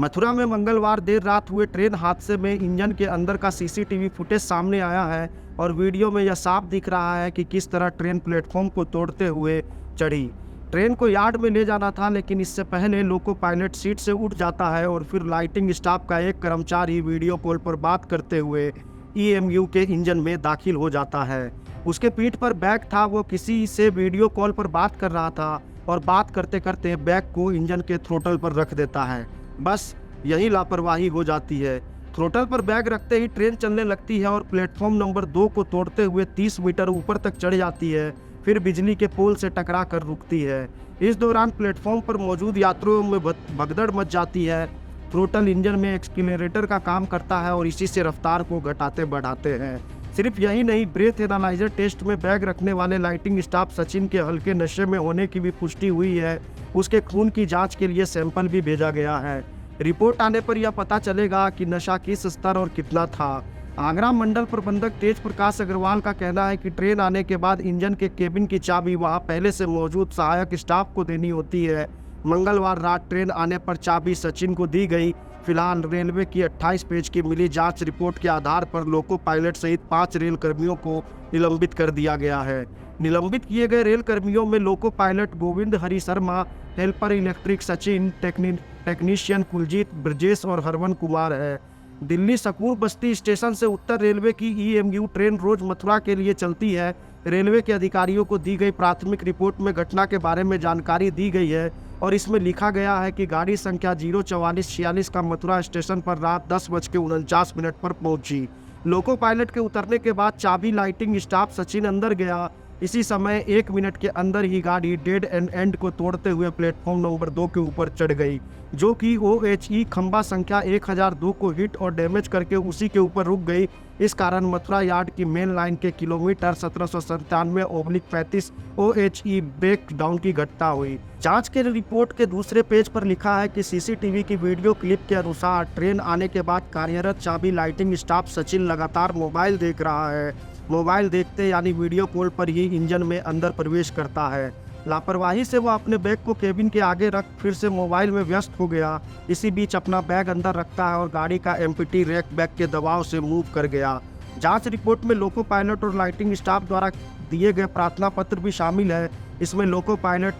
मथुरा में मंगलवार देर रात हुए ट्रेन हादसे में इंजन के अंदर का सीसीटीवी फुटेज सामने आया है और वीडियो में यह साफ दिख रहा है कि किस तरह ट्रेन प्लेटफॉर्म को तोड़ते हुए चढ़ी। ट्रेन को यार्ड में ले जाना था, लेकिन इससे पहले लोको पायलट सीट से उठ जाता है और फिर लाइटिंग स्टाफ का एक कर्मचारी वीडियो कॉल पर बात करते हुए ईएमयू के इंजन में दाखिल हो जाता है। उसके पीठ पर बैग था, वो किसी से वीडियो कॉल पर बात कर रहा था और बात करते करते बैग को इंजन के थ्रोटल पर रख देता है। बस यही लापरवाही हो जाती है। थ्रोटल पर बैग रखते ही ट्रेन चलने लगती है और प्लेटफॉर्म नंबर 2 को तोड़ते हुए 30 मीटर ऊपर तक चढ़ जाती है, फिर बिजली के पोल से टकरा कर रुकती है। इस दौरान प्लेटफॉर्म पर मौजूद यात्रियों में भगदड़ मच जाती है। थ्रोटल इंजन में एक्सीलरेटर का काम करता है और इसी से रफ्तार को घटाते बढ़ाते हैं। सिर्फ यही नहीं, ब्रेथ एनालाइजर टेस्ट में बैग रखने वाले लाइटिंग स्टाफ सचिन के हल्के नशे में होने की भी पुष्टि हुई है। उसके खून की जांच के लिए सैंपल भी भेजा गया है। रिपोर्ट आने पर यह पता चलेगा कि नशा किस स्तर और कितना था। आगरा मंडल प्रबंधक तेज प्रकाश अग्रवाल का कहना है कि ट्रेन आने के बाद इंजन के केबिन की चाबी वहां पहले से मौजूद सहायक स्टाफ को देनी होती है। मंगलवार रात ट्रेन आने पर चाबी सचिन को दी गई। फिलहाल रेलवे की 28 पेज की मिली जांच रिपोर्ट के आधार पर लोको पायलट सहित 5 रेल कर्मियों को निलंबित कर दिया गया है। निलंबित किए गए रेल कर्मियों में loco pilot Govind Hari Sharma, helper electric Sachin, technician Kuljeet, Brajesh और हरवन कुमार है। दिल्ली सकूर बस्ती स्टेशन से उत्तर रेलवे की ईएमयू ट्रेन रोज मथुरा के लिए चलती है। रेलवे के अधिकारियों को दी गई प्राथमिक रिपोर्ट में घटना के बारे में जानकारी दी गई है और इसमें लिखा गया है कि गाड़ी संख्या 04446 का मथुरा स्टेशन पर रात 10:49 पर पहुंची। लोको पायलट के उतरने के बाद चाबी लाइटिंग स्टाफ सचिन अंदर गया। इसी समय 1 मिनट के अंदर ही गाड़ी डेड एंड को तोड़ते हुए प्लेटफॉर्म नंबर 2 के ऊपर चढ़ गई, जो कि OHE खंबा संख्या 1002 को हिट और डैमेज करके उसी के ऊपर रुक गई। इस कारण मथुरा यार्ड की मेन लाइन के किलोमीटर 1797/35 OHE ब्रेक डाउन की घटना हुई। जांच के रिपोर्ट के दूसरे पेज पर लिखा है कि सीसीटीवी की वीडियो क्लिप के अनुसार ट्रेन आने के बाद कार्यरत चाबी लाइटिंग स्टाफ सचिन लगातार मोबाइल देख रहा है। मोबाइल देखते यानी वीडियो कॉल पर ही इंजन में अंदर प्रवेश करता है। लापरवाही से वह अपने बैग को केबिन के आगे रख फिर से मोबाइल में व्यस्त हो गया। इसी बीच अपना बैग अंदर रखता है और गाड़ी का एम्प्टी रैक बैग के दबाव से मूव कर गया। जांच रिपोर्ट में लोको पायलट और लाइटिंग स्टाफ द्वारा दिए गए प्रार्थना पत्र भी शामिल है। इसमें लोको पायलट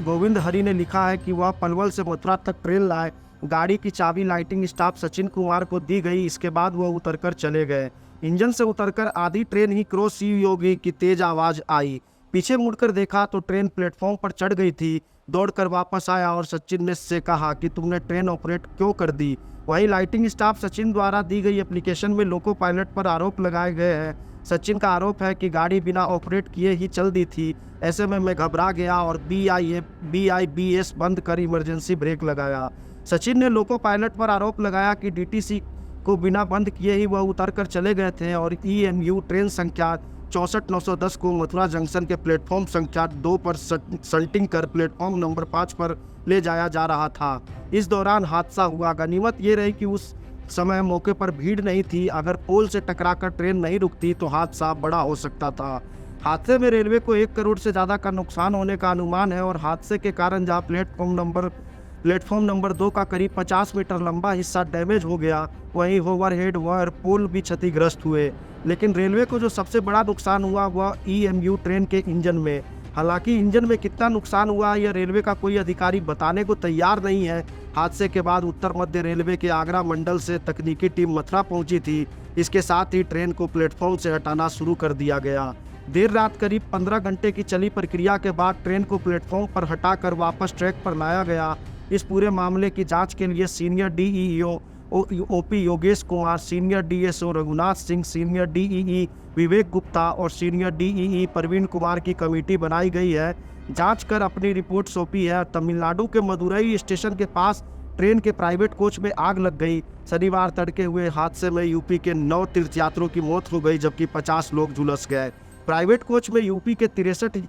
गोविंद हरि ने लिखा है कि वह पलवल से मथुरा तक ट्रेन लाए। गाड़ी की चाबी लाइटिंग स्टाफ सचिन कुमार को दी गई। इसके बाद वह उतरकर चले गए। इंजन से उतरकर आधी ट्रेन ही क्रॉस होगी कि तेज आवाज आई। पीछे मुड़कर देखा तो ट्रेन प्लेटफॉर्म पर चढ़ गई थी। दौड़कर वापस आया और सचिन ने से कहा कि तुमने ट्रेन ऑपरेट क्यों कर दी। वहीं लाइटिंग स्टाफ सचिन द्वारा दी गई एप्लीकेशन में लोको पायलट पर आरोप लगाए गए हैं। सचिन का आरोप है कि गाड़ी बिना ऑपरेट किए ही चल दी थी। ऐसे में मैं घबरा गया और BIBS बंद कर इमरजेंसी ब्रेक लगाया। सचिन ने लोको पायलट पर आरोप लगाया कि DTC को बिना बंद किए ही वह उतरकर चले गए थे और ईएमयू ट्रेन संख्या 64-910 को मथुरा जंक्शन के प्लेटफॉर्म संख्या 2 पर सल्टिंग कर प्लेटफॉर्म नंबर 5 पर ले जाया जा रहा था। इस दौरान हादसा हुआ। गनीमत ये रही कि उस समय मौके पर भीड़ नहीं थी। अगर पोल से टकराकर ट्रेन नहीं रुकती तो हादसा बड़ा हो सकता था। हादसे में रेलवे को 1 करोड़ से ज़्यादा का नुकसान होने का अनुमान है और हादसे के कारण जहाँ प्लेटफॉर्म नंबर 2 का करीब 50 मीटर लंबा हिस्सा डैमेज हो गया, वहीं ओवरहेड वायर पोल भी क्षतिग्रस्त हुए। लेकिन रेलवे को जो सबसे बड़ा नुकसान हुआ वह ईएमयू ट्रेन के इंजन में। हालांकि इंजन में कितना नुकसान हुआ यह रेलवे का कोई अधिकारी बताने को तैयार नहीं है। हादसे के बाद उत्तर मध्य रेलवे के आगरा मंडल से तकनीकी टीम मथुरा पहुंची थी। इसके साथ ही ट्रेन को प्लेटफॉर्म से हटाना शुरू कर दिया गया। देर रात करीब 15 घंटे की चली प्रक्रिया के बाद ट्रेन को प्लेटफॉर्म पर हटाकर वापस ट्रैक पर लाया गया। इस पूरे मामले की जांच के लिए senior DEO OP Yogesh Kumar, senior DSO Raghunath Singh, senior DEE विवेक गुप्ता और सीनियर DEE प्रवीण कुमार की कमेटी बनाई गई है। जांच कर अपनी रिपोर्ट सौंपी है। तमिलनाडु के मदुरई स्टेशन के पास ट्रेन के प्राइवेट कोच में आग लग गई। शनिवार तड़के हुए हादसे में यूपी के 9 तीर्थयात्रियों की मौत हो गई, जबकि 50 लोग झुलस गए। प्राइवेट कोच में यूपी के 63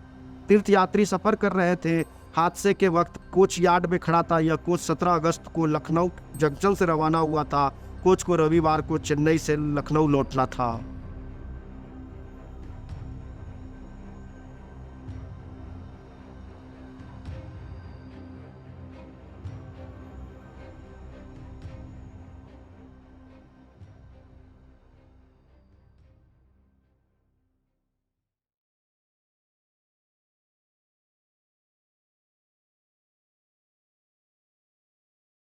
तीर्थयात्री सफर कर रहे थे। हादसे के वक्त कोच यार्ड में खड़ा था। यह कोच 17 अगस्त को लखनऊ जंक्शन से रवाना हुआ था। कोच को रविवार को चेन्नई से लखनऊ लौटना था।